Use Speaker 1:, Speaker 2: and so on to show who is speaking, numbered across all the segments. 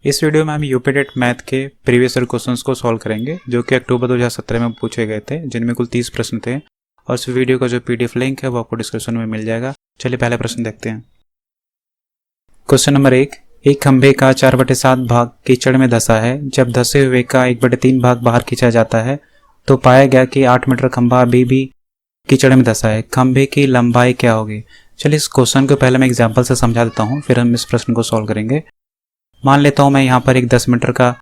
Speaker 1: इस वीडियो में हम यूपीटेट मैथ के प्रीवियस ईयर क्वेश्चंस को सॉल्व करेंगे जो कि अक्टूबर 2017 में पूछे गए थे, जिनमें कुल 30 प्रश्न थे। और इस वीडियो का जो पीडीएफ लिंक है वो आपको डिस्क्रिप्शन में मिल जाएगा। चलिए पहले प्रश्न देखते हैं। क्वेश्चन नंबर 1, एक खंभे का 4/7 भाग कीचड़ में धंसा है। जब धंसे हुए का 1/3 भाग बाहर खींचा जाता है तो पाया गया कि 8 मीटर खंभा अभी भी कीचड़ में धंसा है। खंभे की लंबाई क्या होगी? चलिए इस क्वेश्चन को पहले मैं एग्जाम्पल से समझा देता हूँ, फिर हम इस प्रश्न को सॉल्व करेंगे। मान लेता हूँ मैं यहाँ पर एक 10 मीटर का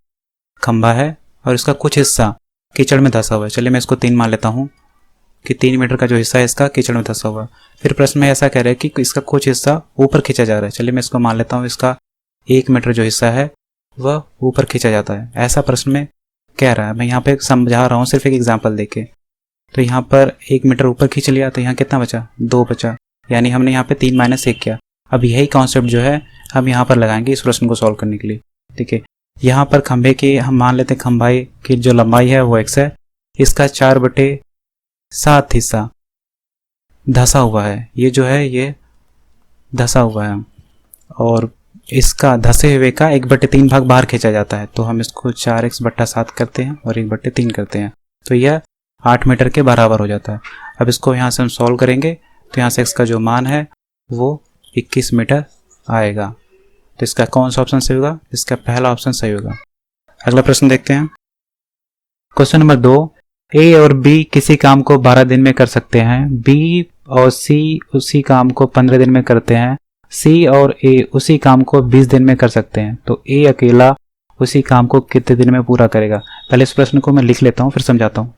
Speaker 1: खंभा है और इसका कुछ हिस्सा कीचड़ में धंसा हुआ है। चलिए मैं इसको 3 मान लेता हूँ कि 3 मीटर का जो हिस्सा है इसका कीचड़ में धंसा हुआ है। फिर प्रश्न में ऐसा कह रहा है कि इसका कुछ हिस्सा ऊपर खींचा जा रहा है। चलिए मैं इसको मान लेता हूँ, इसका 1 मीटर जो हिस्सा है वह ऊपर खींचा जाता है, ऐसा प्रश्न में कह रहा है। मैं यहाँ पे समझा रहा हूँ सिर्फ एक एग्जाम्पल देके। तो यहाँ पर 1 मीटर ऊपर खींच लिया तो यहाँ कितना बचा? 2 बचा, यानी हमने यहाँ पे 3 - 1 किया। अब यही कॉन्सेप्ट जो है हम यहाँ पर लगाएंगे इस प्रश्न को सॉल्व करने के लिए। ठीक है, यहाँ पर खंभे की हम मान लेते हैं खंभाई की जो लंबाई है वो x है। इसका 4/7 हिस्सा धंसा हुआ है, ये जो है ये धंसा हुआ है और इसका धंसे हुए का 1/3 भाग बाहर खींचा जाता है। तो हम इसको 4x/7 करते हैं और 1/3 करते हैं तो यह 8 मीटर के बराबर हो जाता है। अब इसको यहाँ से हम सॉल्व करेंगे तो यहाँ से x का जो मान है वो 21 मीटर आएगा। तो इसका कौन सा ऑप्शन सही होगा? इसका पहला ऑप्शन सही होगा। अगला प्रश्न देखते हैं। क्वेश्चन नंबर 2, ए और बी किसी काम को 12 दिन में कर सकते हैं। बी और सी उसी काम को 15 दिन में करते हैं। सी और ए उसी काम को 20 दिन में कर सकते हैं। तो ए अकेला उसी काम को कितने दिन में पूरा करेगा? पहले इस प्रश्न को मैं लिख लेता हूं फिर समझाता हूं।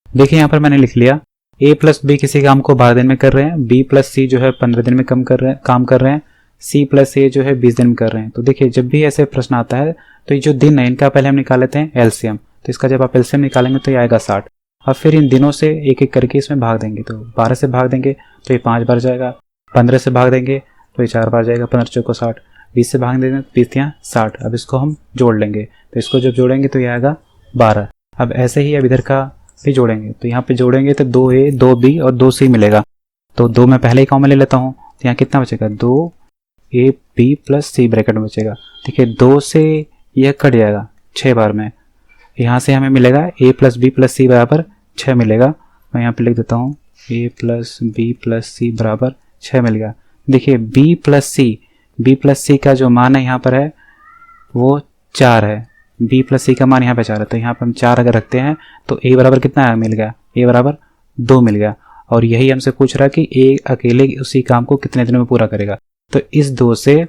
Speaker 1: देखिए यहाँ पर मैंने लिख लिया, ए प्लस बी किसी काम को 12 दिन में कर रहे हैं, बी प्लस सी जो है 15 दिन में काम कर रहे हैं, सी प्लस ए जो है 20 दिन में कर रहे हैं। तो देखिए जब भी ऐसे प्रश्न आता है तो ये जो दिन है इनका पहले हम निकाल लेते हैं एलसीएम। तो इसका जब आप एलसीएम निकालेंगे तो ये आएगा 60। अब फिर इन दिनों से एक एक करके इसमें भाग देंगे। तो 12 से भाग देंगे तो ये 5 बार जाएगा, 15 से भाग देंगे तो ये 4 बार जाएगा, 15 चौको 60, 20 से भाग देंगे तो 20 60। अब इसको हम जोड़ लेंगे तो इसको जब जोड़ेंगे तो ये आएगा 12। अब ऐसे ही अब इधर का भी जोड़ेंगे तो यहाँ पे जोड़ेंगे तो 2a 2b और 2c मिलेगा। तो 2 मैं पहले ही कॉमन ले लेता हूँ तो यहाँ कितना बचेगा? 2ab प्लस c ब्रैकेट में बचेगा। देखिए 2 से यह कट जाएगा 6 बार में, यहाँ से हमें मिलेगा a plus b plus c बराबर 6 मिलेगा। मैं यहाँ पे लिख देता हूँ a plus b plus c बराबर 6 मिल गया। देखिए b प्लस c का जो मान है यहाँ पर है वो 4 है। b प्लस सी का मान यहाँ पे 4 है तो यहाँ पे हम 4 अगर रखते हैं तो a बराबर कितना मिल गया? a बराबर 2 मिल गया। और यही हमसे पूछ रहा है कि a अकेले उसी काम को कितने दिनों में पूरा करेगा। तो इस 2 से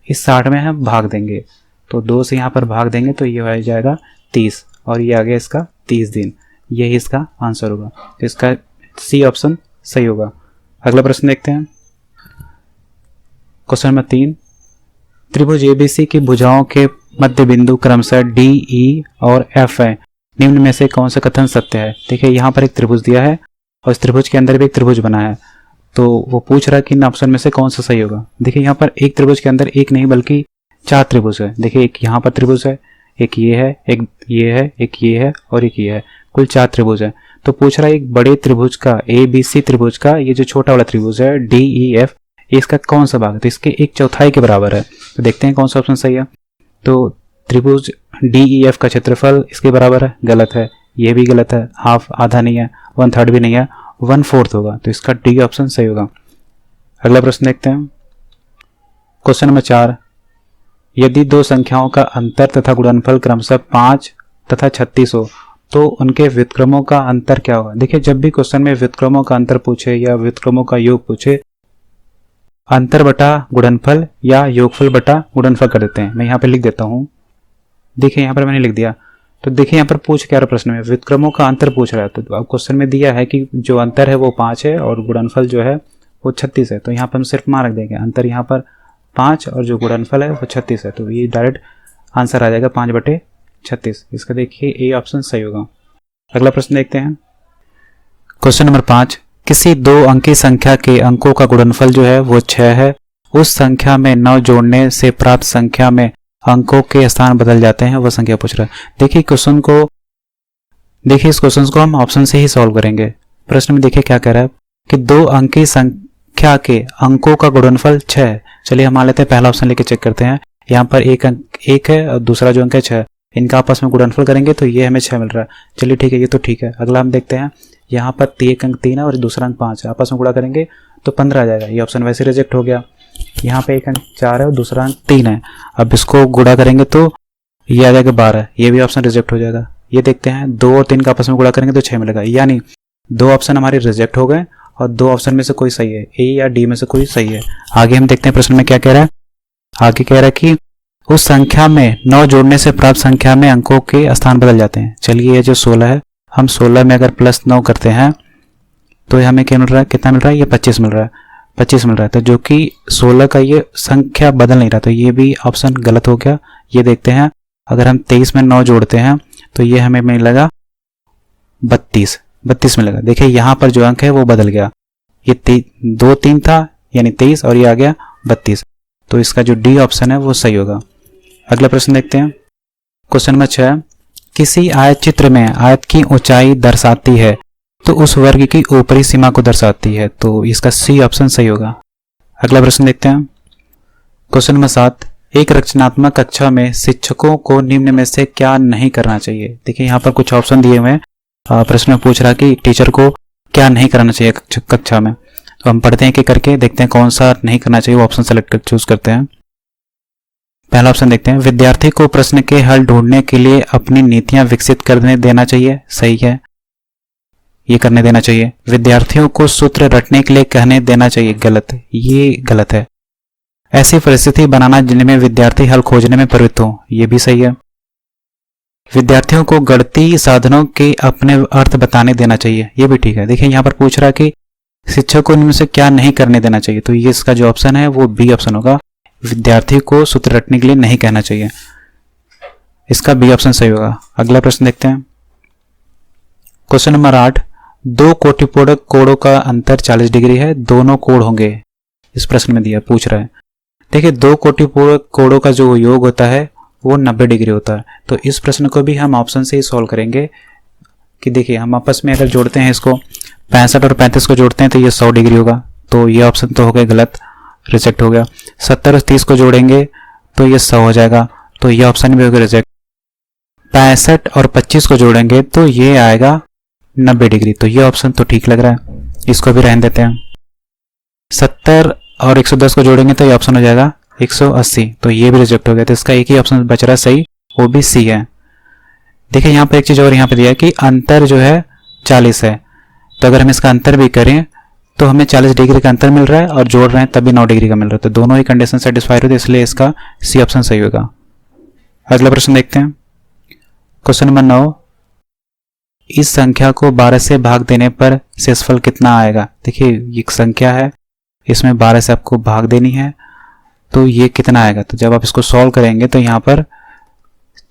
Speaker 1: इस 60 में हम भाग देंगे, तो 2 से यहाँ पर भाग देंगे तो ये हो जाएगा 30 और ये आ गया इसका 30 दिन। यही इसका आंसर होगा। तो इसका सी ऑप्शन सही होगा। अगला प्रश्न देखते हैं। क्वेश्चन नंबर 3, त्रिभुज एबीसी की भुजाओं के मध्य बिंदु क्रमशः डी, ई और एफ है। निम्न में से कौन सा कथन सत्य है? देखिए यहाँ पर एक त्रिभुज दिया है और इस त्रिभुज के अंदर भी एक त्रिभुज बना है, तो वो पूछ रहा है कि इन ऑप्शन में से कौन सा सही होगा। देखिए यहाँ पर एक त्रिभुज के अंदर एक नहीं बल्कि 4 त्रिभुज है। देखिए एक यहाँ पर त्रिभुज है, एक ये है, एक ये है, एक ये है और एक ये है, कुल 4 त्रिभुज है। तो पूछ रहा है एक बड़े त्रिभुज का ABC त्रिभुज का ये जो छोटा वाला त्रिभुज है DEF इसका कौन सा भाग है? तो इसके 1/4 के बराबर है। तो देखते हैं कौन सा ऑप्शन सही है। तो त्रिभुज DEF का क्षेत्रफल इसके बराबर है, गलत है। ये भी गलत है, हाफ आधा नहीं है, 1/3 भी नहीं है, 1/4 होगा। तो इसका डी ऑप्शन सही होगा। अगला प्रश्न देखते हैं। क्वेश्चन नंबर 4, यदि 2 संख्याओं का अंतर तथा गुणनफल क्रमशः 5 तथा 36 हो तो उनके व्युत्क्रमों का अंतर क्या होगा? देखिए जब भी क्वेश्चन में व्युत्क्रमों का अंतर पूछे या व्युत्क्रमों का योग पूछे, अंतर बटा गुणनफल या योगफल बटा गुणनफल कर देते हैं। मैं यहाँ पे लिख देता हूँ। देखिए यहाँ पर मैंने लिख दिया। तो देखिए यहाँ पर पूछ क्या रहा प्रश्न में? व्युत्क्रमों का अंतर पूछ रहा है। तो अब क्वेश्चन में दिया है कि जो अंतर है वो 5 है और गुणनफल जो है वो 36 है। तो यहाँ पर हम सिर्फ मान रख देंगे, अंतर यहाँ पर 5 और जो गुणनफल है वो 36 है। तो ये डायरेक्ट आंसर आ जाएगा 5/36। इसका देखिए ए ऑप्शन सही होगा। अगला प्रश्न देखते हैं। क्वेश्चन नंबर 5, किसी 2 अंकी संख्या के अंकों का गुणनफल जो है वो 6 है। उस संख्या में 9 जोड़ने से प्राप्त संख्या में अंकों के स्थान बदल जाते हैं, वह संख्या पूछ रहा है। देखिए इस क्वेश्चन को हम ऑप्शन से ही सॉल्व करेंगे। प्रश्न में देखिए क्या कह रहा है कि 2 अंकी संख्या के अंकों का गुणनफल 6 है। चलिए हम मान लेते हैं पहला ऑप्शन लेके चेक करते हैं। यहाँ पर एक अंक 1 है और दूसरा जो अंक है 6, इनका आपस में गुणनफल करेंगे तो ये हमें 6 मिल रहा है। चलिए ठीक है, ये तो ठीक है। अगला हम देखते हैं, यहाँ पर एक अंक 3 है और दूसरा अंक 5 है, आपस में गुणा करेंगे तो 15 आ जाएगा। ये ऑप्शन वैसे रिजेक्ट हो गया। यहाँ पे एक अंक 4 है और दूसरा अंक 3 है, अब इसको गुणा करेंगे तो ये आ जाएगा 12, ये भी ऑप्शन रिजेक्ट हो जाएगा। ये देखते हैं 2 और 3 का आपस में गुणा करेंगे तो 6 मिलेगा, यानी 2 ऑप्शन हमारे रिजेक्ट हो गए और 2 ऑप्शन में से कोई सही है, ए या डी में से कोई सही है। आगे हम देखते हैं प्रश्न में क्या कह रहा है। आगे कह रहा है कि उस संख्या में 9 जोड़ने से प्राप्त संख्या में अंकों के स्थान बदल जाते हैं। चलिए ये जो 16 है, हम 16 में अगर +9 करते हैं तो हमें क्या मिल रहा है, कितना मिल रहा है, ये 25 मिल रहा है, 25 मिल रहा है। तो जो कि 16 का ये संख्या बदल नहीं रहा, तो ये भी ऑप्शन गलत हो गया। ये देखते हैं, अगर हम 23 में 9 जोड़ते हैं तो ये हमें मिलेगा 32 मिलेगा। देखिए यहाँ पर जो अंक है वो बदल गया, ये 2 3 था यानी 23 और ये आ गया 32, तो इसका जो डी ऑप्शन है वो सही होगा। अगला प्रश्न देखते हैं, क्वेश्चन नंबर 6, किसी आयत चित्र में आयत की ऊंचाई दर्शाती है तो उस वर्ग की ऊपरी सीमा को दर्शाती है, तो इसका सी ऑप्शन सही होगा। अगला प्रश्न देखते हैं, क्वेश्चन नंबर 7, एक रचनात्मक कक्षा में शिक्षकों को निम्न में से क्या नहीं करना चाहिए। देखिए यहाँ पर कुछ ऑप्शन दिए हुए हैं, प्रश्न में पूछ रहा कि टीचर को क्या नहीं करना चाहिए कक्षा में, तो हम पढ़ते हैं कि करके देखते हैं कौन सा नहीं करना चाहिए, वो ऑप्शन सेलेक्ट कर चूज करते हैं। पहला ऑप्शन देखते हैं, विद्यार्थी को प्रश्न के हल ढूंढने के लिए अपनी नीतियां विकसित करने देना चाहिए, सही है, ये करने देना चाहिए। विद्यार्थियों को सूत्र रटने के लिए कहने देना चाहिए, गलत, ये गलत है। ऐसी परिस्थिति बनाना जिनमें विद्यार्थी हल खोजने में प्रवृत्त हो, ये भी सही है। विद्यार्थियों को गणितीय साधनों के अपने अर्थ बताने देना चाहिए, ये भी ठीक है। देखिए यहाँ पर पूछ रहा है कि शिक्षक को इनमें से क्या नहीं करने देना चाहिए, तो ये इसका जो ऑप्शन है वो बी ऑप्शन होगा, विद्यार्थी को सूत्र रटने के लिए नहीं कहना चाहिए, इसका बी ऑप्शन सही होगा। अगला प्रश्न देखते हैं, क्वेश्चन नंबर 8, 2 कोटिपूरक कोणों का अंतर 40 डिग्री है, दोनों कोण होंगे, इस प्रश्न में दिया पूछ रहा है। देखिए 2 कोटिपूरक कोणों का जो योग होता है वो 90 डिग्री होता है, तो इस प्रश्न को भी हम ऑप्शन से ही सॉल्व करेंगे कि देखिए हम आपस में अगर जोड़ते हैं इसको 65 और 35 को जोड़ते हैं तो ये 100 डिग्री होगा, तो ये ऑप्शन तो हो गया गलत, रिजेक्ट हो गया। 70 और 30 को जोड़ेंगे तो ये 100 हो जाएगा, तो ये ऑप्शन भी हो गया रिजेक्ट। 65 और 25 को जोड़ेंगे तो ये आएगा 90 डिग्री, तो ये ऑप्शन तो ठीक लग रहा है, इसको भी रहने देते हैं। 70 और 110 को जोड़ेंगे तो ये ऑप्शन हो जाएगा 180, तो ये भी रिजेक्ट हो गया, तो इसका एक ही ऑप्शन बच रहा है सही, वो भी सी है। देखिए यहाँ पे एक चीज और यहाँ पे दिया है कि अंतर जो है 40 है, तो अगर हम इसका अंतर भी करें तो हमें 40 डिग्री का अंतर मिल रहा है और जोड़ रहे हैं तभी 9 डिग्री का मिल रहा है, तो दोनों ही कंडीशन सेटिस्फाई होती है, इसलिए इसका सी ऑप्शन सही होगा। अगला प्रश्न देखते हैं, क्वेश्चन नंबर 9, इस संख्या को 12 से भाग देने पर शेषफल कितना आएगा। देखिए एक संख्या है, इसमें 12 से आपको भाग देनी है, तो ये कितना आएगा, तो जब आप इसको सॉल्व करेंगे तो यहाँ पर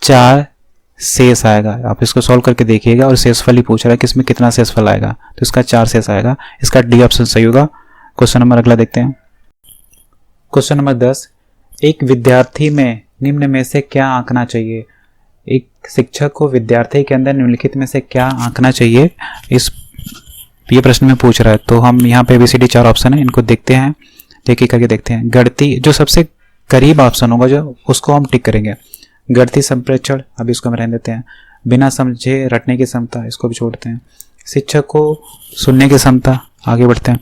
Speaker 1: 4 शेष आएगा, आप इसको सॉल्व करके देखिएगा और शेषफल ही पूछ रहा है कि इसमें कितना शेषफल आएगा, तो इसका 4 शेष आएगा, इसका डी ऑप्शन सही होगा। क्वेश्चन नंबर अगला देखते हैं, क्वेश्चन नंबर 10, एक विद्यार्थी में निम्न में से क्या आंकना चाहिए। एक शिक्षक को विद्यार्थी के अंदर निम्नलिखित में से क्या आंकना चाहिए, ये प्रश्न में पूछ रहा है। तो हम यहाँ पे ABCD 4 ऑप्शन है, इनको देखते हैं, एक एक करके देखते हैं। गणितीय जो सबसे करीब ऑप्शन होगा जो उसको हम टिक करेंगे। गणितीय संप्रेक्षण, अभी इसको हम रहने देते हैं। बिना समझे रटने की क्षमता, इसको भी छोड़ते हैं। शिक्षक को सुनने की क्षमता, आगे बढ़ते हैं।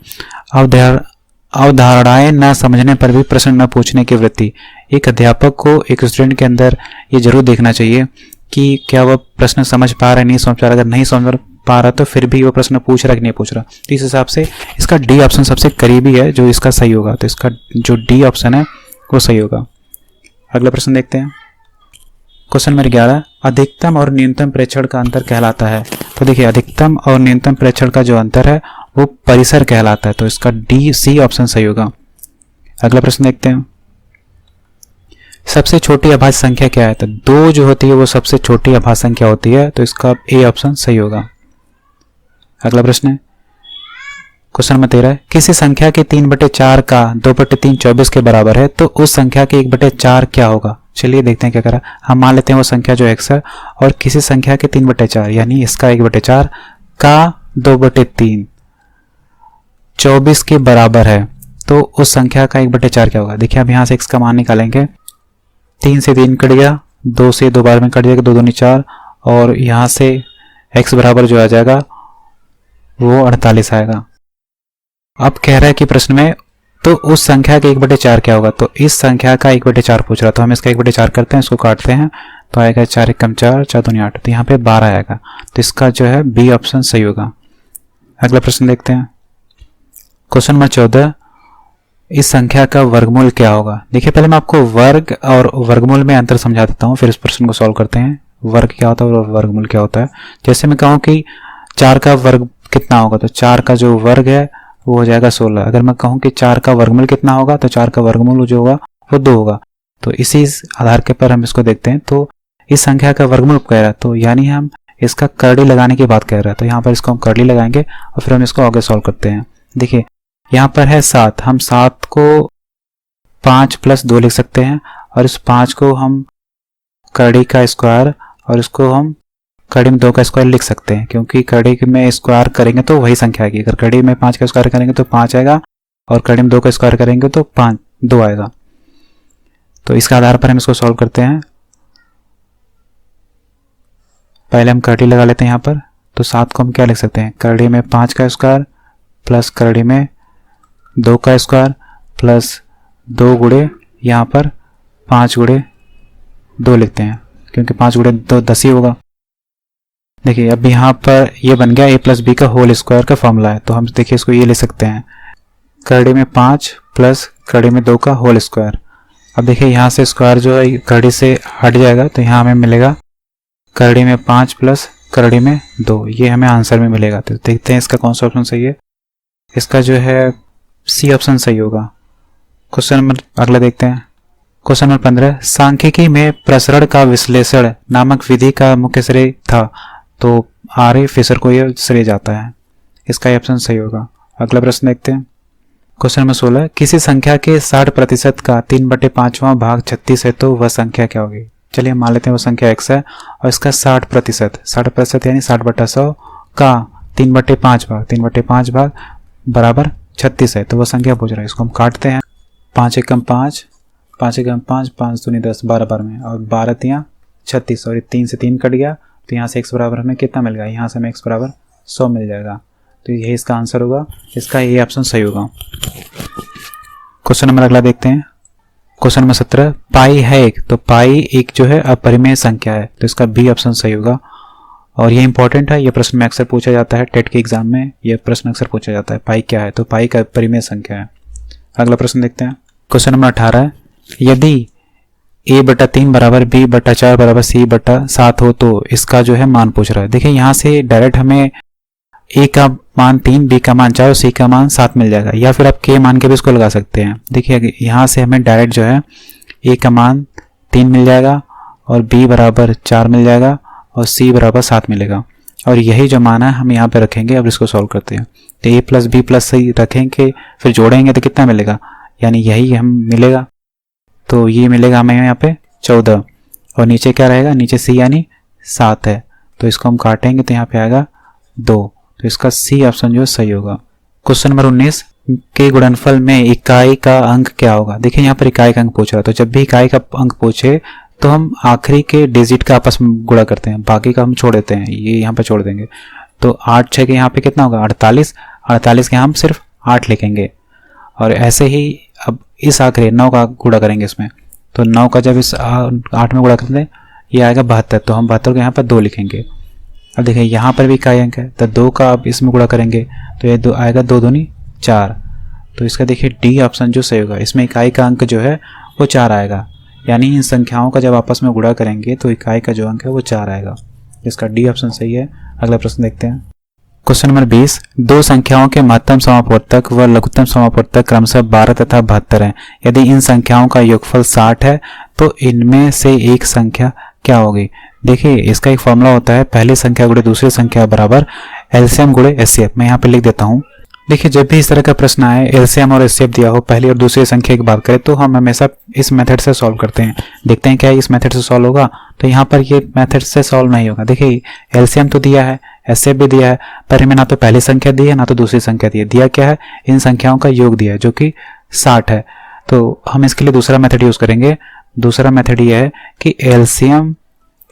Speaker 1: अवधारणाएं न समझने पर भी प्रश्न न पूछने की वृत्ति। एक अध्यापक को एक स्टूडेंट के अंदर ये जरूर देखना चाहिए कि क्या वह प्रश्न समझ पा रहा है, नहीं समझ पा रहा। अगर नहीं समझ पा रहा तो फिर भी वो प्रश्न पूछ रहा है कि नहीं पूछ रहा, तो इस हिसाब से इसका डी ऑप्शन सबसे करीबी है जो इसका सही होगा, तो इसका जो डी ऑप्शन है वो सही होगा। अगला प्रश्न देखते हैं, क्वेश्चन नंबर 11, अधिकतम और न्यूनतम प्रेक्षण का अंतर कहलाता है। तो देखिए अधिकतम और न्यूनतम प्रेक्षण का जो अंतर है वो परिसर कहलाता है, तो इसका डी सी ऑप्शन सही होगा। अगला प्रश्न देखते हैं, सबसे छोटी अभाज्य संख्या क्या है। तो 2 जो होती है वो सबसे छोटी अभाज्य संख्या होती है, तो इसका ए ऑप्शन सही होगा। अगला प्रश्न है, क्वेश्चन नंबर 13, किसी संख्या के 3/4 का 2/3 24 के बराबर है, तो उस संख्या के 1/4 क्या होगा। चलिए देखते हैं क्या करा। हम मान लेते हैं वो संख्या जो x है और किसी संख्या के 3/4 यानी इसका 1/4 का 2/3 24 के बराबर है, तो उस संख्या का 1/4 क्या होगा। देखिए अब यहाँ से x का मान निकालेंगे, 3 से 3 कट गया, 2 से 2 बार में कट जाएगा, 2 दूनी 4, और यहाँ से x बराबर जो आ जाएगा वो 48 आएगा। अब कह रहा है कि प्रश्न में तो उस संख्या का 1/4 क्या होगा, तो इस संख्या का 1/4 पूछ रहा, तो हम इसका 1/4 करते हैं, इसको काटते हैं, तो आएगा 4 एकम 4, 4 दूनी 8, तो यहाँ पे 12 आएगा। तो इसका जो है बी ऑप्शन सही होगा। अगला प्रश्न देखते हैं, क्वेश्चन नंबर 14, इस संख्या का वर्गमूल क्या होगा। देखिए पहले मैं आपको वर्ग और वर्गमूल में अंतर समझा देता हूँ, फिर इस प्रश्न को सॉल्व करते हैं। वर्ग क्या होता है और वर्गमूल क्या होता है। जैसे मैं कहूँ कि 4 का वर्ग कितना होगा, तो 4 का जो वर्ग है वो हो जाएगा 16। अगर मैं कहूँ कि 4 का वर्गमूल कितना होगा, तो 4 का वर्गमूल जो होगा वो 2 होगा। तो इसी आधार के पर हम इसको देखते हैं। तो इस संख्या का वर्गमूल कह रहा है, तो यानी हम इसका करड़ी लगाने की बात कर रहे हैं, तो यहाँ पर इसको हम करड़ी लगाएंगे और फिर हम इसको आगे सॉल्व करते हैं। देखिए यहाँ पर है 7, हम 7 को 5 + 2 लिख सकते हैं, और इस 5 को हम करड़ी का स्क्वायर और इसको हम कड़ी में 2 का स्क्वायर लिख सकते हैं, क्योंकि कड़ी में स्क्वायर करेंगे तो वही संख्या आएगी। अगर कड़ी में 5 का स्क्वायर करेंगे तो 5 आएगा, और कड़ी में 2 का स्क्वायर करेंगे तो 2 आएगा। तो इसका आधार पर हम इसको सॉल्व करते हैं। पहले हम कड़ी लगा लेते हैं यहाँ पर। तो 7 को हम क्या लिख सकते हैं, कड़ी में 5 का स्क्वायर प्लस कड़ी में 2 का स्क्वायर प्लस 2 गुणे यहाँ पर 5 गुणे 2 लिखते हैं, क्योंकि 5 गुणे 2 10 ही होगा। देखिए अब यहाँ पर ये बन गया a + b का होल स्क्वायर का फॉर्मूला है। तो हम देखिए इसको ये ले सकते हैं, कड़ी में 5 प्लस कड़ी में 2 का होल स्क्वायर। अब देखिए यहाँ से स्क्वायर जो है कड़ी से हट जाएगा, तो यहाँ हमें मिलेगा कड़ी में 5 प्लस कड़ी में 2, ये हमें आंसर में मिलेगा। तो देखते हैं इसका कौन सा ऑप्शन सही है। इसका जो है सी ऑप्शन सही होगा। क्वेश्चन नंबर अगला देखते हैं, क्वेश्चन नंबर 15, सांख्यिकी में प्रसरण का विश्लेषण नामक विधि का मुख्य श्रेय था, तो आर ए फिशर को यह श्रेय जाता है। इसका ऑप्शन सही होगा। अगला प्रश्न देखते हैं, क्वेश्चन नंबर 16, किसी संख्या के 60% का 3/5वां भाग 36 है, तो वह संख्या क्या होगी। चलिए मान लेते हैं वो संख्या x है, और इसका 60% यानी 60/100 का 3/5 भाग बराबर 36 है, तो वह संख्या पूछ रहा है। इसको हम काटते हैं, 5 एकम 5, 5 एकम 5, 5 दूनी 10, 12 बार में, और 12 तियाँ 36, और ये 3 से 3 कट गया, तो यहाँ से x बराबर हमें कितना मिल गया, यहाँ से हमें x बराबर 100 मिल जाएगा। तो यही इसका आंसर होगा, इसका ये ऑप्शन सही होगा। क्वेश्चन नंबर अगला देखते हैं, क्वेश्चन नंबर 17, पाई है एक, तो पाई एक जो है अपरिमेय संख्या है, तो इसका बी ऑप्शन सही होगा। और ये इंपॉर्टेंट है, ये प्रश्न में अक्सर पूछा जाता है, टेट के एग्जाम में ये प्रश्न अक्सर पूछा जाता है, पाई क्या है, तो पाई का अपरिमेय संख्या है। अगला प्रश्न देखते हैं, क्वेश्चन नंबर 18, यदि a/3 बराबर b/4 बराबर c/7 हो, तो इसका जो है मान पूछ रहा है। देखिए यहाँ से डायरेक्ट हमें a का मान 3, b का मान 4 और c का मान 7 मिल जाएगा, या फिर आप k मान के भी इसको लगा सकते हैं। देखिए यहाँ से हमें डायरेक्ट जो है a का मान 3 मिल जाएगा, और b बराबर 4 मिल जाएगा, और c बराबर 7 मिलेगा, और यही जो मान है हम यहाँ पे रखेंगे। अब इसको सॉल्व करते हैं, तो a + b + c रखेंगे, फिर जोड़ेंगे तो कितना मिलेगा, यानी यही हम मिलेगा। तो ये मिलेगा हमें यहाँ पे 14, और नीचे क्या रहेगा, नीचे c यानी 7 है, तो इसको हम काटेंगे तो यहाँ पे आएगा 2, तो इसका सी ऑप्शन जो है सही होगा। क्वेश्चन नंबर 19, के गुणनफल में इकाई का अंक क्या होगा। देखिए यहाँ पर इकाई का अंक पूछ रहा है, तो जब भी इकाई का अंक पूछे तो हम आखिरी के डिजिट का आपस में गुणा करते हैं, बाकी का हम छोड़ देते हैं, ये यहाँ पे छोड़ देंगे। तो 8 6 के यहाँ पे कितना होगा 48 के हम सिर्फ 8 लिखेंगे, और ऐसे ही अब इस आखिरी 9 का गुणा करेंगे इसमें, तो 9 का जब इस 8 में गुणा करते हैं ये आएगा 72, तो हम 72 के यहाँ पर 2 लिखेंगे। अब देखिए यहाँ पर भी इकाई अंक है, तो 2 का अब इसमें गुणा करेंगे तो ये 2 आएगा 2 दूनी 4, तो इसका देखिए डी ऑप्शन जो सही होगा। इसमें इकाई का अंक जो है वो 4 आएगा, यानी इन संख्याओं का जब आपस में गुणा करेंगे तो इकाई का जो अंक है वो 4 आएगा, इसका डी ऑप्शन सही है। अगला प्रश्न देखते हैं, क्वेश्चन नंबर 20, दो संख्याओं के महत्तम समापवर्तक व लघुत्तम समापवर्तक क्रमशः 12 तथा 72 हैं। यदि इन संख्याओं का योगफल 60 है तो इनमें से एक संख्या क्या होगी। देखिए इसका एक फॉर्मूला होता है, पहली संख्या गुणे दूसरी संख्या बराबर एलसीएम गुणे एचसीएफ। मैं यहाँ पे लिख देता हूँ। देखिए जब भी इस तरह का प्रश्न आए, एलसीएम और एचसीएफ दिया हो, पहली और दूसरी संख्या की बात करें, तो हम हमेशा इस मेथड से सॉल्व करते हैं। देखते हैं क्या इस मेथड से सॉल्व होगा, तो यहाँ पर ये मेथड से सॉल्व नहीं होगा। देखिए एलसीएम तो दिया है, एचसीएफ भी दिया है, पर हमें ना तो पहली संख्या दी है ना तो दूसरी संख्या दी है। दिया क्या है, इन संख्याओं का योग दिया है जो कि 60 है। तो हम इसके लिए दूसरा मेथड यूज़ करेंगे। दूसरा मेथड ये है कि एलसीएम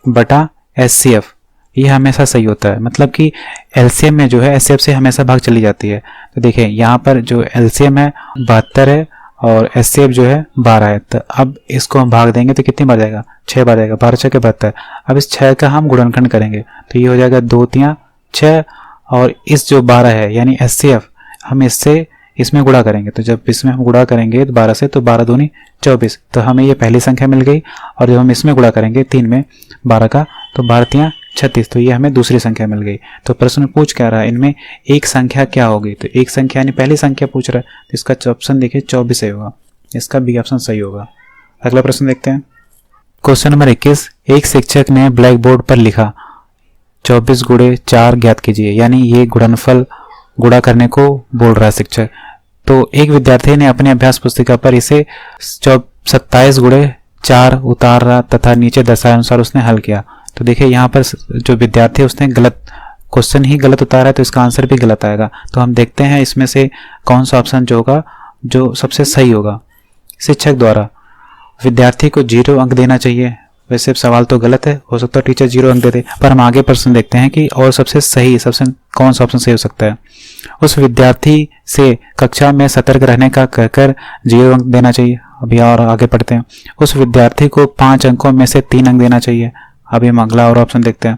Speaker 1: बटा एचसीएफ, ये हमेशा सही होता है। मतलब कि एलसीएम में जो है एचसीएफ से हमेशा भाग चली जाती है। तो देखिए यहाँ पर जो एलसीएम है 72 है और एचसीएफ जो है 12 है। तो अब इसको हम भाग देंगे तो कितनी बार जाएगा, 6 बार जाएगा, 12 6 के 72। अब इस 6 का हम गुणनखंड करेंगे तो ये हो जाएगा 2 3 6, और इस जो 12 है यानी एचसीएफ हम इससे इसमें गुणा करेंगे। तो जब इसमें हम गुणा करेंगे 12 से तो 12 दूनी 24, तो हमें ये पहली संख्या मिल गई। और जब हम इसमें गुणा करेंगे 3 में 12 का तो 12 3 36, तो ये हमें दूसरी संख्या मिल गई। तो प्रश्न पूछ क्या रहा है, इनमें एक संख्या क्या होगी, तो एक संख्या यानी पहली संख्या पूछ रहा है, तो इसका ऑप्शन देखिए 24 सही होगा, इसका बी ऑप्शन सही होगा। अगला प्रश्न देखते हैं। क्वेश्चन नंबर 21, एक शिक्षक ने ब्लैक बोर्ड पर लिखा 24 गुणे 4 ज्ञात कीजिए, यानी ये गुणनफल गुणा करने को बोल रहा है शिक्षक। तो एक विद्यार्थी ने अपने अभ्यास पुस्तिका पर इसे 27 गुणे 4 उतारा तथा नीचे दर्शाए अनुसार उसने हल किया। तो देखिए यहाँ पर जो विद्यार्थी है उसने गलत क्वेश्चन ही गलत उतारा है, तो इसका आंसर भी गलत आएगा। तो हम देखते हैं इसमें से कौन सा ऑप्शन जो होगा जो सबसे सही होगा। शिक्षक द्वारा विद्यार्थी को 0 अंक देना चाहिए। वैसे सवाल तो गलत है, हो सकता है टीचर 0 अंक दे दे, पर हम आगे प्रश्न देखते हैं कि और सबसे सही सबसे कौन सा ऑप्शन सही हो सकता है। उस विद्यार्थी से कक्षा में सतर्क रहने का कहकर 0 अंक देना चाहिए। अभी और आगे पढ़ते हैं। उस विद्यार्थी को 5 अंकों में से 3 अंक देना चाहिए। अभी हम अगला और ऑप्शन देखते हैं।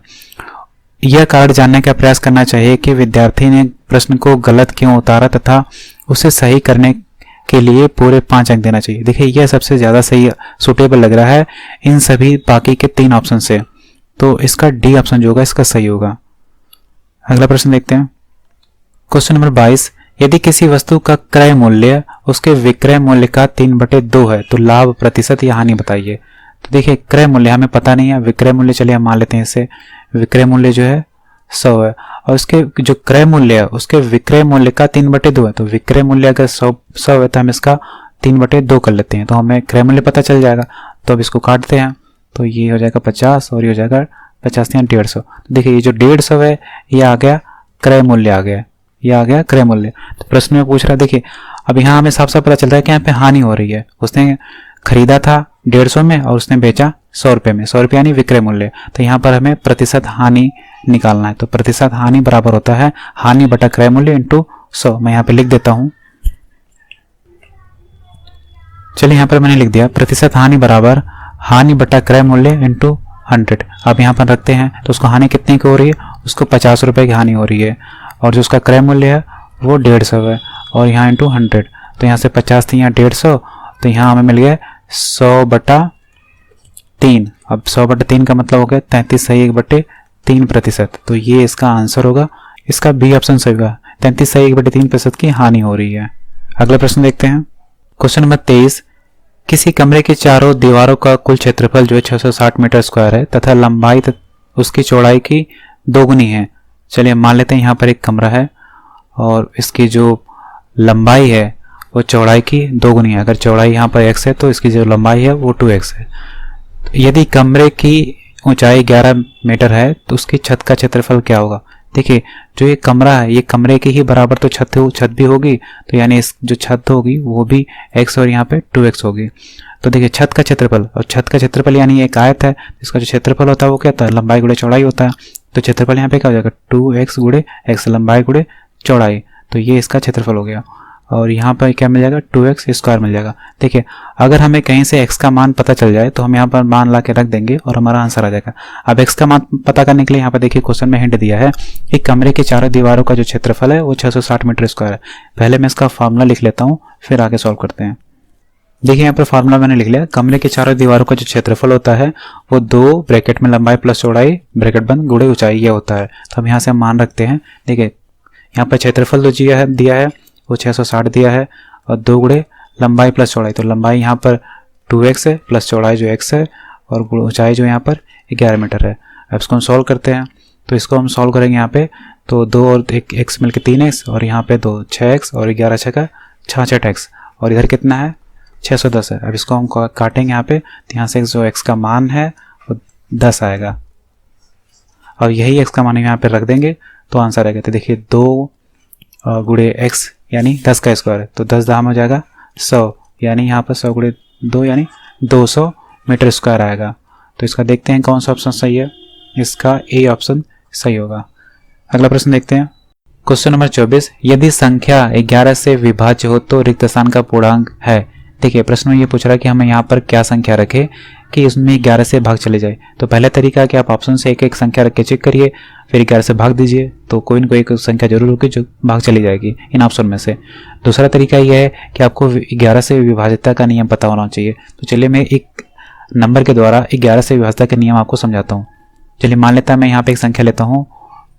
Speaker 1: यह कारण जानने का प्रयास करना चाहिए कि विद्यार्थी ने प्रश्न को गलत क्यों उतारा तथा उसे सही करने के लिए पूरे 5 अंक देना चाहिए। देखिए यह सबसे ज्यादा सही सुटेबल लग रहा है इन सभी बाकी के 3 ऑप्शन से, तो इसका डी ऑप्शन जो होगा इसका सही होगा। अगला प्रश्न देखते हैं। क्वेश्चन नंबर 22, यदि किसी वस्तु का क्रय मूल्य उसके विक्रय मूल्य का 3/2 है तो लाभ प्रतिशत या हानि बताइए। तो देखिए क्रय मूल्य हमें पता नहीं है, विक्रय मूल्य चलिए हम मान लेते हैं इसे। विक्रय मूल्य जो है 100 है और उसके जो क्रय मूल्य है उसके विक्रय मूल्य का 3/2 है। तो विक्रय मूल्य अगर 100 है तो हम इसका 3/2 कर लेते हैं, तो हमें क्रय मूल्य पता चल जाएगा। तो अब इसको काटते हैं तो ये हो जाएगा 50 और ये हो जाएगा 50 या 150। तो देखिए ये जो 150 है ये आ गया क्रय मूल्य, आ गया ये आ गया क्रय मूल्य। तो प्रश्न में पूछ रहा है, देखिए अब यहाँ हमें साफ साफ पता चल रहा है कि यहाँ पे हानि हो रही है। उसने खरीदा था 150 में और उसने बेचा 100 रुपये में, 100 रुपये यानी विक्रय मूल्य। तो यहाँ पर हमें प्रतिशत हानि निकालना है। तो प्रतिशत हानि बराबर होता है हानि बटा क्रय मूल्य इंटू 100। मैं यहाँ पे लिख देता हूँ, चलिए यहाँ पर मैंने लिख दिया प्रतिशत हानि बराबर हानि बटा क्रय मूल्य इंटू 100। अब यहाँ पर रखते हैं तो उसको हानि कितने की हो रही है, उसको 50 रुपये की हानि हो रही है और जो उसका क्रय मूल्य है वो 150 है और यहाँ इंटू 100। तो यहाँ से 50 थी यहाँ 150, तो यहाँ हमें मिल गया 100/3। अब 100/3 का मतलब हो गया 33 सही 1/3%। तो ये इसका आंसर होगा, इसका बी ऑप्शन सही होगा, 33 सही 1/3% की हानि हो रही है। अगला प्रश्न देखते हैं। क्वेश्चन नंबर 23, किसी कमरे के चारों दीवारों का कुल क्षेत्रफल जो है 660 मीटर स्क्वायर है तथा लंबाई उसकी चौड़ाई की 2 गुनी है। चलिए मान लेते हैं यहाँ पर एक कमरा है और इसकी जो लंबाई है वो चौड़ाई की 2 गुनी है। अगर चौड़ाई यहाँ पर x है तो इसकी जो लंबाई है वो 2x है। यदि कमरे की ऊंचाई 11 मीटर है तो उसकी छत का क्षेत्रफल क्या होगा। देखिए जो ये कमरा है ये कमरे की ही बराबर तो छत भी होगी, तो यानी इस जो छत होगी वो भी x और यहाँ पे 2x होगी। तो देखिए छत का क्षेत्रफल, और छत का क्षेत्रफल यानी एक आयत है, इसका जो क्षेत्रफल होता है वो क्या होता है, लंबाई गुणे चौड़ाई होता है। तो क्षेत्रफल यहाँ पे क्या हो जाएगा 2x गुणे x, लंबाई गुणे चौड़ाई। तो ये इसका क्षेत्रफल हो गया और यहाँ पर क्या मिल जाएगा 2x स्क्वायर मिल जाएगा। देखिए अगर हमें कहीं से x का मान पता चल जाए तो हम यहाँ पर मान ला के रख देंगे और हमारा आंसर आ जाएगा। अब x का मान पता करने के लिए यहाँ पर देखिए क्वेश्चन में हिंट दिया है कि कमरे के चारों दीवारों का जो क्षेत्रफल है वो 660 मीटर स्क्वायर है। पहले मैं इसका फार्मूला लिख लेता हूँ फिर आगे सॉल्व करते हैं। देखिए यहाँ पर फार्मूला मैंने लिख लिया, कमरे के चारों दीवारों का जो क्षेत्रफल होता है वो 2 ब्रैकेट में लंबाई प्लस चौड़ाई ब्रैकेट बंद गुणे ऊंचाई ये होता है। तो हम यहाँ से मान रखते हैं। देखिए यहाँ पर क्षेत्रफल जो दिया है वो 660 दिया है और 2 गुणे लंबाई प्लस चौड़ाई, तो लंबाई यहाँ पर 2x है प्लस चौड़ाई जो x है और ऊंचाई जो यहाँ पर 11 मीटर है। अब इसको हम सॉल्व करते हैं। तो इसको हम सॉल्व करेंगे यहाँ पे तो 2 और 1 x मिलकर 3x और यहाँ पे 2 6x और 11 6 का 66x और इधर कितना है 610 है। अब इसको हम काटेंगे यहाँ पे, तो यहाँ से जो x का मान है वो 10 आएगा और यही x का मान यहाँ पे रख देंगे तो आंसर आएगा। तो देखिए 2 गुणे x यानी 10 का स्क्वायर है, तो 10 दाम हो जाएगा 100, यानी यहाँ पर 100 गुणे 2 यानी 200 मीटर स्क्वायर आएगा। तो इसका देखते हैं कौन सा ऑप्शन सही है। इसका ए ऑप्शन सही होगा। अगला प्रश्न देखते हैं। क्वेश्चन नंबर 24, यदि संख्या 11 से विभाज्य हो तो रिक्त स्थान का पूर्णांक है। देखिए प्रश्न में ये पूछ रहा है कि हमें यहाँ पर क्या संख्या रखें कि इसमें 11 से भाग चले जाए। तो पहला तरीका है कि आप ऑप्शन से एक एक संख्या रख के चेक करिए, फिर 11 से भाग दीजिए, तो कोई न कोई एक संख्या जरूर होगी जो भाग चली जाएगी इन ऑप्शन में से। दूसरा तरीका यह है कि आपको 11 से विभाज्यता का नियम पता होना चाहिए। तो चलिए मैं एक नंबर के द्वारा 11 से विभाज्यता के नियम आपको समझाता हूँ। चलिए मान लेता है मैं यहाँ पे एक संख्या लेता हूँ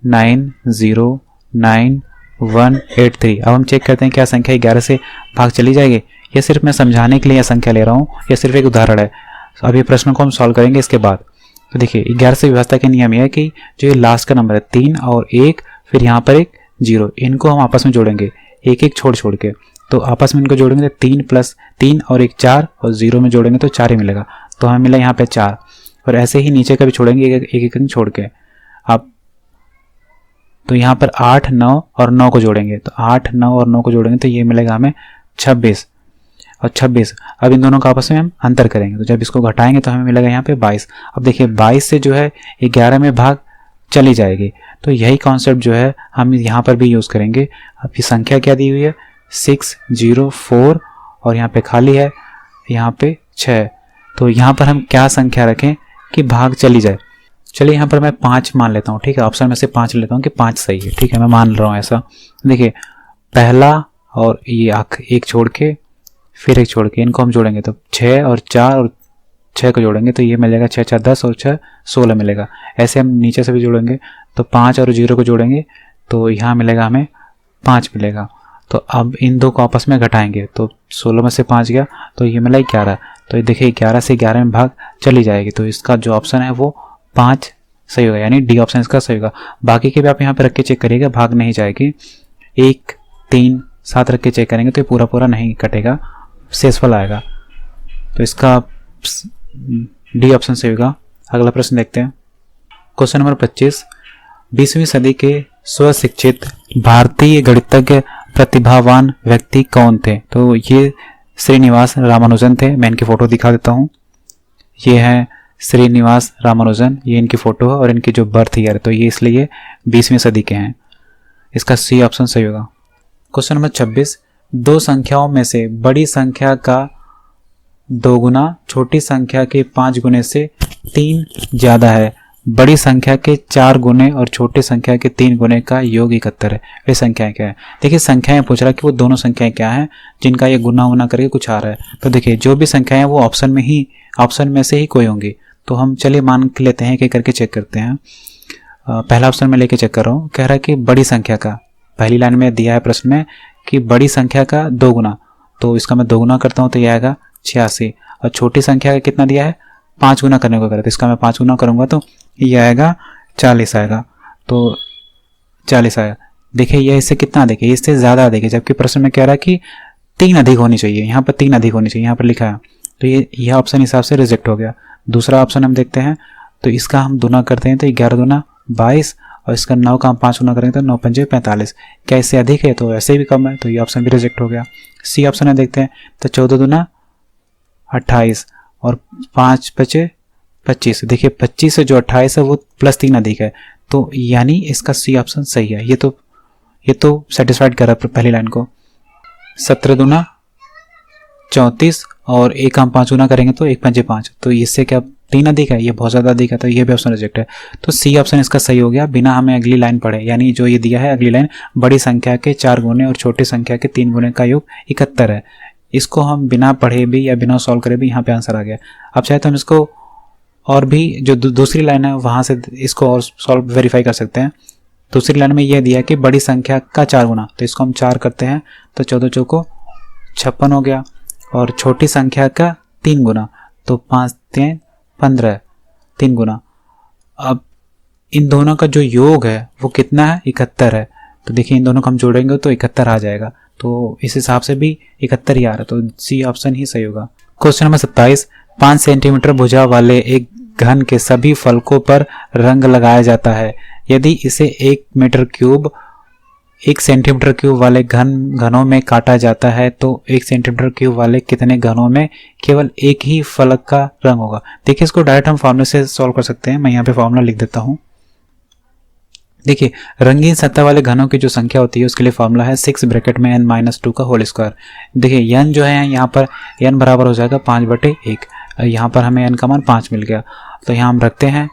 Speaker 1: 909183। अब हम चेक करते हैं क्या संख्या 11 से भाग चली जाएगी। यह सिर्फ मैं समझाने के लिए यह संख्या ले रहा हूँ, यह सिर्फ एक उदाहरण है। अब ये प्रश्न को हम सॉल्व करेंगे इसके बाद। तो देखिए 11 से विभाज्यता के नियम यह है कि जो ये लास्ट का नंबर है 3 और 1, फिर यहाँ पर एक 0, इनको हम आपस में जोड़ेंगे एक एक छोड़ के। तो आपस में इनको जोड़ेंगे तो 3 + 3 और 1 4, और 0 में जोड़ेंगे तो 4 ही मिलेगा। तो हमें मिला यहाँ पे 4, और ऐसे ही नीचे का भी छोड़ेंगे एक एक छोड़ के। आप तो यहाँ पर 8 9 और 9 को जोड़ेंगे, तो 8 9 और 9 को जोड़ेंगे तो ये मिलेगा हमें 26 और 26। अब इन दोनों का आपस में हम अंतर करेंगे, तो जब इसको घटाएंगे तो हमें मिलेगा यहाँ पे 22। अब देखिए 22 से जो है 11 में भाग चली जाएगी। तो यही कॉन्सेप्ट जो है हम यहाँ पर भी यूज़ करेंगे। अब ये संख्या क्या दी हुई है 604, और यहाँ पे खाली है यहाँ पे 6। तो यहाँ पर हम क्या संख्या रखें कि भाग चली जाए। चलिए यहाँ पर मैं 5 मान लेता हूँ, ठीक है। ऑप्शन में से 5 लेता हूँ कि 5 सही है, ठीक है, मैं मान रहा हूँ ऐसा। देखिए पहला और ये एक छोड़ के फिर एक छोड़ के, इनको हम जोड़ेंगे तो 6 और 4 और 6 को जोड़ेंगे तो ये मिलेगा 6 4 10 और 6 16 मिलेगा। ऐसे हम नीचे से भी जोड़ेंगे तो 5 और 0 को जोड़ेंगे तो यहाँ मिलेगा हमें 5 मिलेगा। तो अब इन दो को आपस में घटाएंगे तो 16 में से 5 गया तो ये मिला 11। तो ये देखिए 11 से 11 में भाग चली जाएगी। तो इसका जो ऑप्शन है वो 5 सही होगा, यानी डी ऑप्शन इसका सही होगा। बाकी के भी आप यहाँ पे रख के चेक करिएगा, भाग नहीं जाएगी। 1 3 7 रख के चेक करेंगे तो ये पूरा पूरा नहीं कटेगा, शेषफल आएगा। तो इसका डी ऑप्शन सही होगा। अगला प्रश्न देखते हैं। क्वेश्चन नंबर 25, 20वीं सदी के स्वशिक्षित भारतीय गणितज्ञ प्रतिभावान व्यक्ति कौन थे। तो ये श्रीनिवास रामानुजन थे। मैं इनकी फोटो दिखा देता हूँ। ये है श्रीनिवास रामानुजन, ये इनकी फोटो है और इनकी जो बर्थ ईयर है तो ये इसलिए 20वीं सदी के हैं। इसका सी ऑप्शन सही होगा। क्वेश्चन नंबर 26, दो संख्याओं में से बड़ी संख्या का 2 गुना छोटी संख्या के 5 गुने से 3 ज्यादा है। बड़ी संख्या के 4 गुने और छोटी संख्या के 3 गुने का योग 71 है। वे संख्याएं क्या है। देखिए संख्याएं पूछ रहा है कि वो दोनों संख्याएं क्या हैं जिनका ये गुना करके कुछ आ रहा है। तो देखिए जो भी संख्याएं वो ऑप्शन में से ही कोई होंगी। तो हम चलिए मान लेते हैं कि करके चेक करते हैं। पहला ऑप्शन में लेके चेक कर रहा हूँ। कह रहा है कि बड़ी संख्या का, पहली लाइन में दिया है प्रश्न में कि बड़ी संख्या का 2 गुना, तो इसका मैं 2 गुना करता हूँ तो यह आएगा 86। और छोटी संख्या का कितना दिया है 5 गुना करने को करें तो इसका मैं 5 गुना करूंगा तो ये आएगा 40 आएगा। तो 40 आएगा। देखिए ये इससे कितना अधिक है, इससे ज़्यादा अधिक है, जबकि प्रश्न में कह रहा है कि 3 अधिक होनी चाहिए। यहाँ पर 3 अधिक होनी चाहिए, यहाँ पर लिखा है। तो यह ऑप्शन हिसाब से रिजेक्ट हो गया। दूसरा ऑप्शन हम देखते हैं तो इसका हम गुना करते हैं तो 11 दूना 22 और इसका 9 का हम 5 गुना करेंगे तो 9 पंजे 45। क्या इससे अधिक है तो ऐसे भी कम है, तो ये ऑप्शन भी रिजेक्ट हो गया। सी ऑप्शन है देखते हैं तो 14 दूना 28 और 5 बचे 25। देखिए 25 से जो 28 है वो +3 अधिक है, तो यानी इसका सी ऑप्शन सही है। ये तो सेटिस्फाइड कर रहा है पहली लाइन को। 17 दूना 34 और 1 का हम 5 गुना करेंगे तो 1 पंजे 5, तो इससे क्या 3 अधिक है, ये बहुत ज़्यादा अधिक है, तो ये भी ऑप्शन रिजेक्ट है। तो सी ऑप्शन इसका सही हो गया बिना हमें अगली लाइन पढ़े, यानी जो ये दिया है अगली लाइन बड़ी संख्या के 4 गुने और छोटी संख्या के 3 गुने का योग 71 है। इसको हम बिना पढ़े भी या बिना सॉल्व करे भी यहाँ पे आंसर आ गया। अब चाहे तो हम इसको और भी जो दूसरी लाइन है वहाँ से इसको और सॉल्व वेरीफाई कर सकते हैं। दूसरी लाइन में यह दिया कि बड़ी संख्या का 4 गुना, तो इसको हम 4 करते हैं तो 14 चौको 56 हो गया, और छोटी संख्या का 3 गुना तो 5 3 15 3 गुना। अब इन दोनों का जो योग है वो कितना है 71 है। तो देखिए इन दोनों को हम जोड़ेंगे तो 71 आ जाएगा, तो इस हिसाब से भी 71 ही आ रहा है, तो सी ऑप्शन ही सही होगा। क्वेश्चन नंबर 27, 5 सेंटीमीटर भुजा वाले एक घन के सभी फलकों पर रंग लगाया जाता है। यदि इसे 1 मीटर क्यूब 1 सेंटीमीटर क्यूब वाले घनों में काटा जाता है तो 1 सेंटीमीटर क्यूब वाले कितने घनों में केवल एक ही फलक का रंग होगा। देखिए इसको डायरेक्ट हम फॉर्मूले से सॉल्व कर सकते हैं। मैं यहाँ पे फॉर्मूला लिख देता हूँ। देखिए रंगीन सतह वाले घनों की जो संख्या होती है उसके लिए फॉर्मूला है 6 ब्रैकेट में n-2 का होल स्क्वायर। देखिए n जो है यहाँ पर n बराबर हो जाएगा 5/1। यहाँ पर हमें n का मान 5 मिल गया, तो यहाँ हम रखते हैं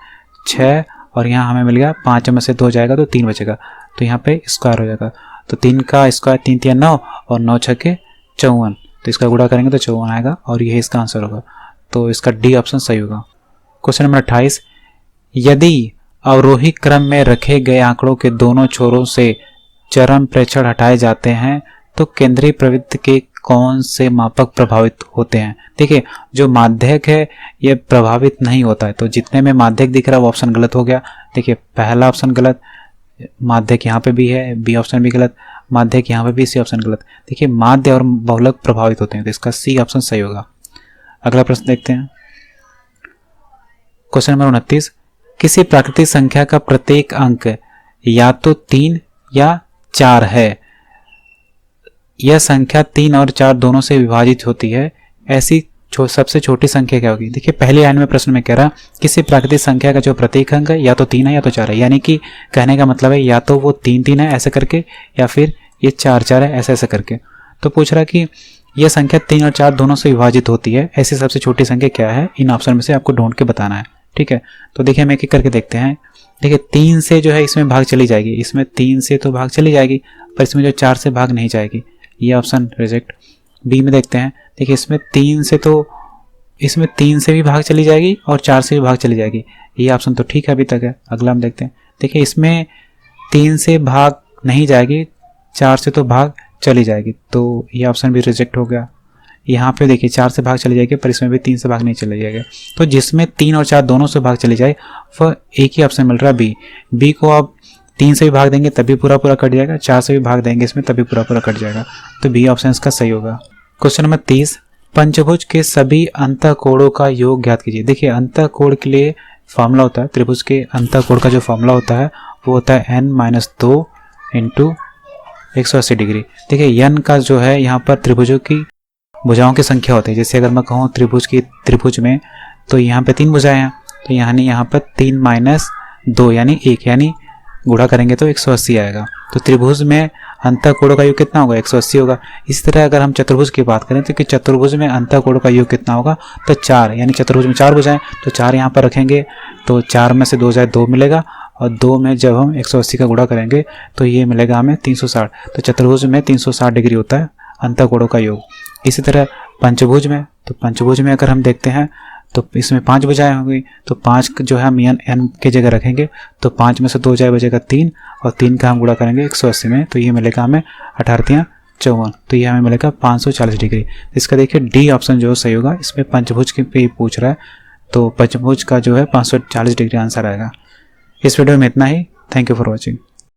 Speaker 1: 6 और यहाँ हमें मिल गया 5 में से 2 जाएगा तो 3 बचेगा, तो यहाँ पे स्क्वायर हो जाएगा। तो 3 का स्क्वायर 3 3 9 और 9 6 के 54, तो इसका गुणा करेंगे तो 54 आएगा और यही इसका आंसर होगा। तो इसका डी ऑप्शन सही होगा। क्वेश्चन नंबर 28, यदि अवरोही क्रम में रखे गए आंकड़ों के दोनों छोरों से चरम प्रेक्षण हटाए जाते हैं तो केंद्रीय प्रवृत्त के कौन से मापक प्रभावित होते हैं। देखिए जो माध्यक है ये प्रभावित नहीं होता है, तो जितने में माध्यक दिख रहा है वो ऑप्शन गलत हो गया। देखिए पहला ऑप्शन गलत, माध्यक यहाँ पे भी है, बी ऑप्शन भी गलत, माध्यक यहाँ पे भी, सी ऑप्शन गलत। देखिए माध्य और बहुलक प्रभावित होते हैं, तो इसका सी ऑप्शन सही होगा। अगला प्रश्न देखते हैं। क्वेश्चन नंबर 29, किसी प्राकृतिक संख्या का प्रत्येक अंक या तो 3 या 4 है, यह संख्या 3 और 4 दोनों से विभाजित होती है, ऐसी सबसे छोटी संख्या क्या होगी। देखिए पहले लाइन में प्रश्न में कह रहा किसी प्राकृतिक संख्या का जो प्रत्येक अंक है या तो 3 है या तो 4 है, यानी कि कहने का मतलब है या तो वो 3 3 है ऐसे करके या फिर ये 4 4 है ऐसे ऐसे करके। तो पूछ रहा कि यह संख्या 3 और 4 दोनों से विभाजित होती है, ऐसी सबसे छोटी संख्या क्या है, इन ऑप्शन में से आपको ढूंढ के बताना है। ठीक है, तो देखिए हम एक एक करके देखते हैं। देखिए 3 से जो है इसमें भाग चली जाएगी, इसमें 3 से तो भाग चली जाएगी, पर इसमें जो 4 से भाग नहीं जाएगी, ये ऑप्शन रिजेक्ट। बी में देखते हैं। देखिए इसमें 3 से भी भाग चली जाएगी और 4 से भी भाग चली जाएगी, ये ऑप्शन तो ठीक है अभी तक है। अगला हम देखते हैं। देखिए इसमें 3 से भाग नहीं जाएगी, 4 से तो भाग चली जाएगी, तो ये ऑप्शन भी रिजेक्ट हो गया। यहाँ पे देखिए 4 से भाग चली जाएगी पर इसमें भी 3 से भाग नहीं चली जाएगा, तो जिसमें 3 और 4 दोनों से भाग चली जाए वह एक ही ऑप्शन मिल रहा है बी। बी को आप 3 से भी भाग देंगे तभी पूरा पूरा कट जाएगा, 4 से भी भाग देंगे इसमें तभी पूरा पूरा कट जाएगा, तो बी ऑप्शन इसका सही होगा। क्वेश्चन नंबर 30, पंचभुज के सभी अंतःकोणों का योग ज्ञात कीजिए। देखिए अंतःकोण के लिए फॉर्मूला होता है, त्रिभुज के अंतःकोण का जो फॉर्मूला होता है वो होता है n-2 इंटू 180 डिग्री। देखिए n का जो है यहाँ पर त्रिभुजों की भुजाओं की संख्या होती है। जैसे अगर मैं कहूँ त्रिभुज में तो यहाँ पे 3 भुजाएं हैं, तो यहाँ पर 3 - 2 यानी 1, यानी गुणा करेंगे तो 180 आएगा। तो त्रिभुज में अंतःकोणों का योग कितना होगा, 180 होगा। इसी तरह अगर हम चतुर्भुज की बात करें तो कि चतुर्भुज में अंतःकोणों का योग कितना होगा, तो 4, यानी चतुर्भुज में 4 भुजाएं, तो 4 यहाँ पर रखेंगे तो 4 में से 2 जाए 2 मिलेगा, और 2 में जब हम 180 का गुणा करेंगे तो ये मिलेगा हमें 360। तो चतुर्भुज में 360 डिग्री होता है अंतःकोणों का योग। इसी तरह पंचभुज में, तो पंचभुज में अगर हम देखते हैं तो इसमें 5 भुजाएं होंगी, तो 5 जो है हम n की जगह रखेंगे, तो 5 में से 2 जाए बचेगा 3, और 3 का हम गुणा करेंगे 180 में, तो ये मिलेगा हमें 18×54, तो ये हमें मिलेगा 540 डिग्री। इसका देखिए डी ऑप्शन जो सही होगा। इसमें पंचभुज के पे पूछ रहा है, तो पंचभुज का जो है 540 डिग्री आंसर आएगा। इस वीडियो में इतना ही। Thank you for watching.